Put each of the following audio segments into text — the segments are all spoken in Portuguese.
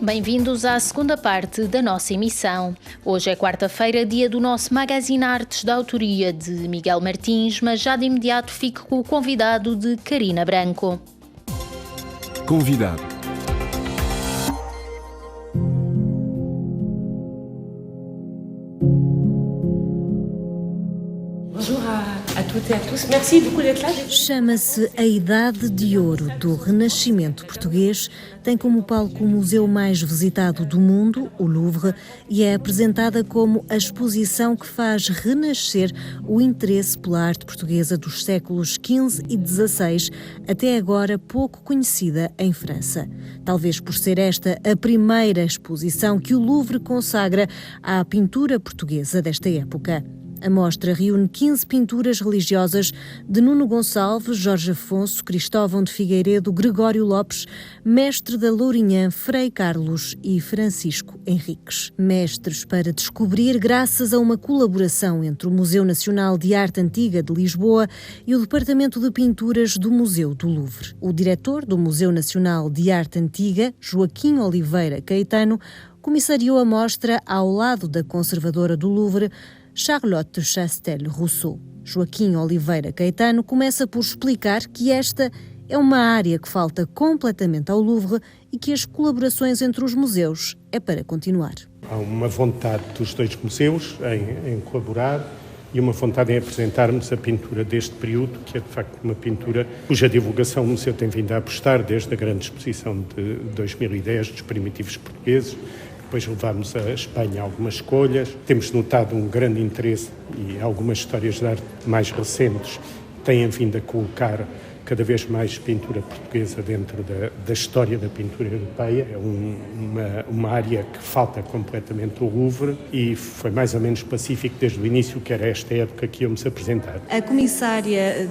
Bem-vindos à segunda parte da nossa emissão. Hoje é quarta-feira, dia do nosso Magazine Artes da autoria de Miguel Martins, mas já de imediato fico com o convidado de Carina Branco. Convidado. Bonjour à toutes et à tous. Merci beaucoup d'être là. Chama-se A Idade de Ouro do Renascimento Português, tem como palco o museu mais visitado do mundo, o Louvre, e é apresentada como a exposição que faz renascer o interesse pela arte portuguesa dos séculos XV e XVI, até agora pouco conhecida em França. Talvez por ser esta a primeira exposição que o Louvre consagra à pintura portuguesa desta época. A mostra reúne 15 pinturas religiosas de Nuno Gonçalves, Jorge Afonso, Cristóvão de Figueiredo, Gregório Lopes, mestre da Lourinhã, Frei Carlos e Francisco Henriques. Mestres para descobrir graças a uma colaboração entre o Museu Nacional de Arte Antiga de Lisboa e o Departamento de Pinturas do Museu do Louvre. O diretor do Museu Nacional de Arte Antiga, Joaquim Oliveira Caetano, comissariou a mostra ao lado da conservadora do Louvre, Charlotte Chastel-Rousseau. Joaquim Oliveira Caetano começa por explicar que esta é uma área que falta completamente ao Louvre e que as colaborações entre os museus é para continuar. Há uma vontade dos dois museus em colaborar e uma vontade em apresentarmos a pintura deste período, que é de facto uma pintura cuja divulgação o museu tem vindo a apostar desde a grande exposição de 2010 dos primitivos portugueses. Depois levámos à Espanha algumas escolhas. Temos notado um grande interesse e algumas histórias de arte mais recentes têm vindo a colocar cada vez mais pintura portuguesa dentro da história da pintura europeia. É uma área que falta completamente ao Louvre e foi mais ou menos pacífico desde o início que era esta época que íamos apresentar. A comissária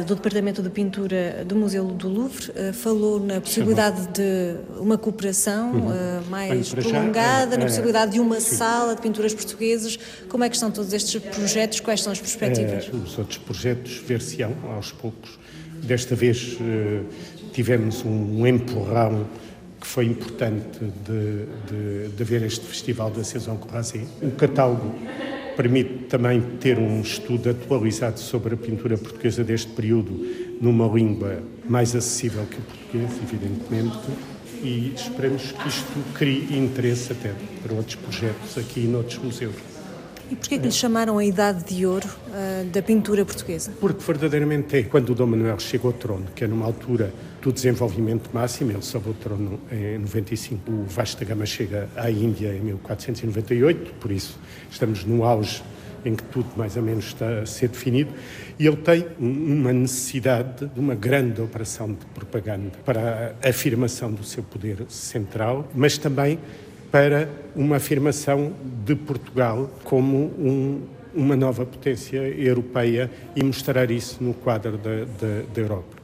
do Departamento de Pintura do Museu do Louvre falou na possibilidade de uma cooperação mais prolongada, na possibilidade de uma sala de pinturas portuguesas. Como é que estão todos estes projetos? Quais são as perspectivas? Os outros projetos ver-se-ão aos poucos. Desta vez tivemos um empurrão que foi importante de haver este Festival da Saison Croisée. O catálogo permite também ter um estudo atualizado sobre a pintura portuguesa deste período numa língua mais acessível que o português, evidentemente, e esperamos que isto crie interesse até para outros projetos aqui e noutros museus. E porquê que lhe chamaram a Idade de Ouro da pintura portuguesa? Porque verdadeiramente é quando o Dom Manuel chega ao trono, que é numa altura do desenvolvimento máximo. Ele sobe ao trono em 95, o Vasco da Gama chega à Índia em 1498, por isso estamos no auge em que tudo mais ou menos está a ser definido, e ele tem uma necessidade de uma grande operação de propaganda para a afirmação do seu poder central, mas também para uma afirmação de Portugal como uma nova potência europeia e mostrar isso no quadro da Europa.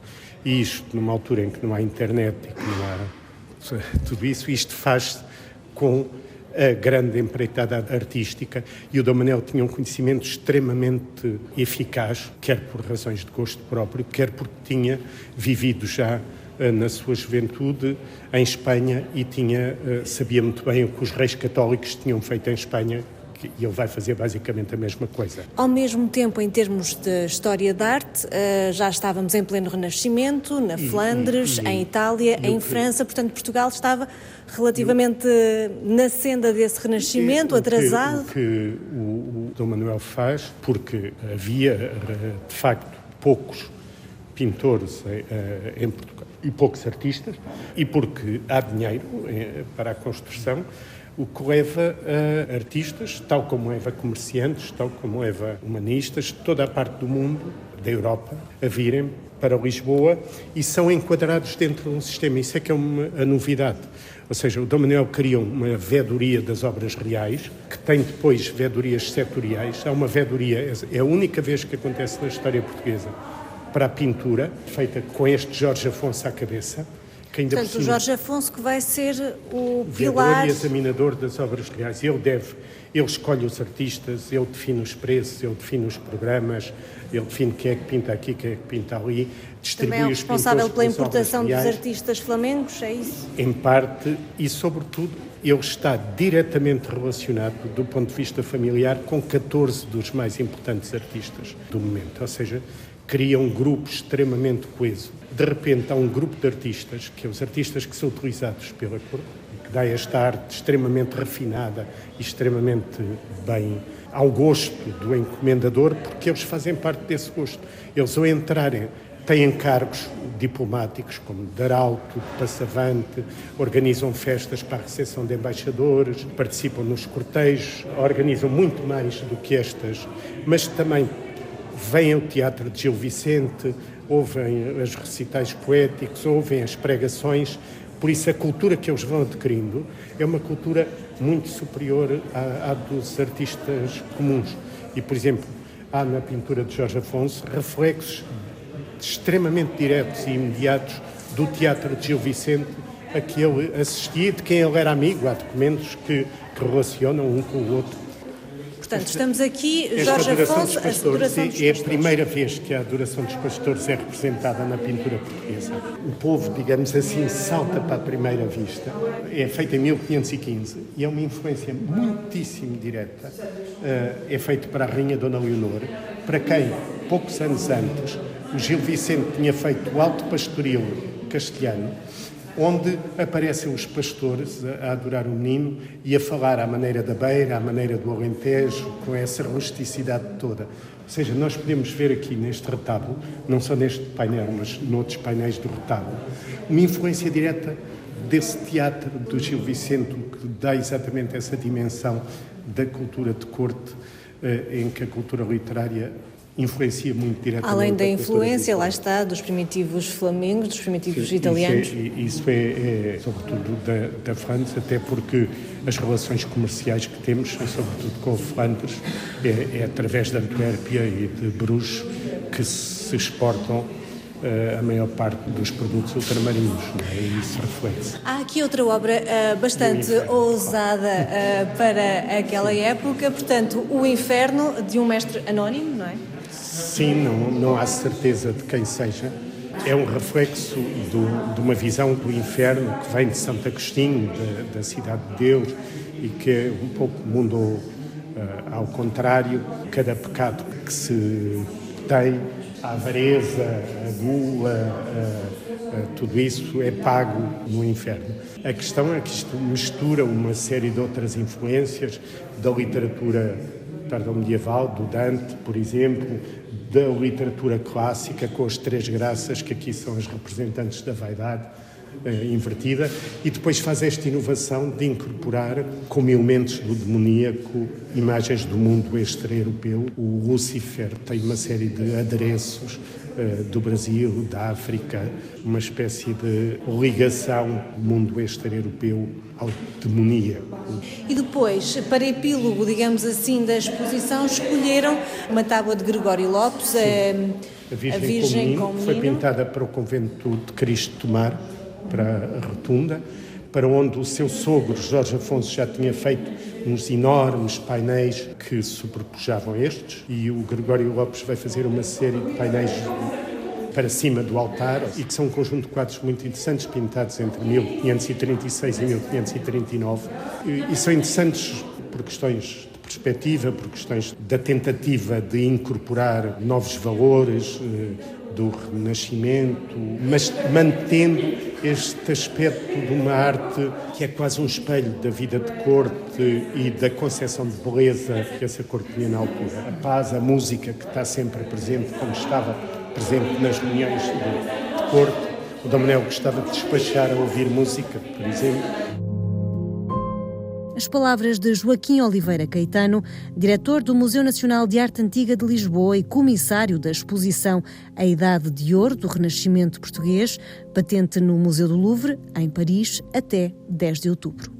E isto, numa altura em que não há internet e que não há tudo isso, isto faz-se com a grande empreitada artística, e o Dom Manuel tinha um conhecimento extremamente eficaz, quer por razões de gosto próprio, quer porque tinha vivido já na sua juventude em Espanha e sabia muito bem o que os reis católicos tinham feito em Espanha, e ele vai fazer basicamente a mesma coisa. Ao mesmo tempo, em termos de história da arte, já estávamos em pleno Renascimento, na Flandres, em Itália, em França, portanto Portugal estava relativamente na senda desse Renascimento, atrasado. O que o Dom Manuel faz, porque havia de facto poucos pintores em Portugal e poucos artistas, e porque há dinheiro para a construção, o que leva a artistas, tal como leva comerciantes, tal como leva humanistas, de toda a parte do mundo, da Europa, a virem para Lisboa e são enquadrados dentro de um sistema. Isso é que é a novidade. Ou seja, o Dom Manuel cria uma vedoria das obras reais, que tem depois vedorias setoriais. Há uma vedoria, é a única vez que acontece na história portuguesa, para a pintura, feita com este Jorge Afonso à cabeça. Que ainda portanto, o Jorge Afonso que vai ser o pilar... Vedor e examinador das obras reais. Ele deve Ele escolhe os artistas, ele define os preços, ele define os programas, ele define quem é que pinta aqui, quem é que pinta ali, distribui Também é o os responsável pintores pela pelas importação obras dos reais. artistas flamencos, é isso? Em parte, e sobretudo, ele está diretamente relacionado, do ponto de vista familiar, com 14 dos mais importantes artistas do momento. Ou seja, cria um grupo extremamente coeso. De repente, há um grupo de artistas, que é os artistas que são utilizados pela corte, que dá esta arte extremamente refinada e extremamente bem ao gosto do encomendador, porque eles fazem parte desse gosto. Eles, ao entrarem, têm cargos diplomáticos, como de arauto, de passavante, organizam festas para a recepção de embaixadores, participam nos cortejos, organizam muito mais do que estas, mas também vêm ao teatro de Gil Vicente, ouvem os recitais poéticos, ouvem as pregações. Por isso, a cultura que eles vão adquirindo é uma cultura muito superior à dos artistas comuns. E, por exemplo, há na pintura de Jorge Afonso reflexos extremamente diretos e imediatos do teatro de Gil Vicente a que ele assistia, de quem ele era amigo. Há documentos que relacionam um com o outro. Portanto, estamos aqui, Esta Jorge adoração Afonso, dos a pastores adoração dos é a pastores. primeira vez que a adoração dos pastores é representada na pintura portuguesa. O povo, digamos assim, salta para a primeira vista. É feita em 1515 e é uma influência muitíssimo direta. É feito para a rainha Dona Leonor, para quem, poucos anos antes, o Gil Vicente tinha feito o Alto Pastoril castelhano, onde aparecem os pastores a adorar o menino e a falar à maneira da Beira, à maneira do Alentejo, com essa rusticidade toda. Ou seja, nós podemos ver aqui neste retábulo, não só neste painel, mas noutros painéis do retábulo, uma influência direta desse teatro do Gil Vicente, que dá exatamente essa dimensão da cultura de corte, em que a cultura literária influencia muito diretamente. Além da a cultura influência, visual. lá está, dos primitivos flamengos, dos primitivos italianos. Isso é sobretudo da Flandres, até porque as relações comerciais que temos, sobretudo com Flandres, é através de Antuérpia e de Bruges que se exportam a maior parte dos produtos ultramarinos, não é? E isso reflete-se. Há aqui outra obra bastante ousada para aquela época, portanto, O Inferno, de um mestre anónimo, não é? Sim, não há certeza de quem seja. É um reflexo de uma visão do inferno que vem de Santo Agostinho, da Cidade de Deus, e que um pouco mudou ao contrário. Cada pecado que se tem, a avareza, a gula, tudo isso é pago no inferno. A questão é que isto mistura uma série de outras influências da literatura medieval, do Dante, por exemplo, da literatura clássica, com as três graças, que aqui são as representantes da vaidade invertida, e depois faz esta inovação de incorporar, como elementos do demoníaco, imagens do mundo extra-europeu. O Lúcifer tem uma série de adereços do Brasil, da África, uma espécie de ligação do mundo extra-europeu ao demoníaco. E depois, para epílogo, digamos assim, da exposição, escolheram uma tábua de Gregório Lopes, A Virgem com o Menino, foi pintada para o convento de Cristo Tomar, para a Rotunda, para onde o seu sogro, Jorge Afonso, já tinha feito uns enormes painéis que sobrepujavam estes, e o Gregório Lopes vai fazer uma série de painéis para cima do altar, e que são um conjunto de quadros muito interessantes, pintados entre 1536 e 1539, e são interessantes por questões de perspectiva, por questões da tentativa de incorporar novos valores do Renascimento, mas mantendo este aspecto de uma arte que é quase um espelho da vida de corte e da concepção de beleza que essa corte tinha na altura. A paz, a música que está sempre presente, como estava presente nas reuniões de corte. O Dom Manuel gostava de despachar a ouvir música, por exemplo. As palavras de Joaquim Oliveira Caetano, diretor do Museu Nacional de Arte Antiga de Lisboa e comissário da exposição A Idade de Ouro do Renascimento Português, patente no Museu do Louvre, em Paris, até 10 de outubro.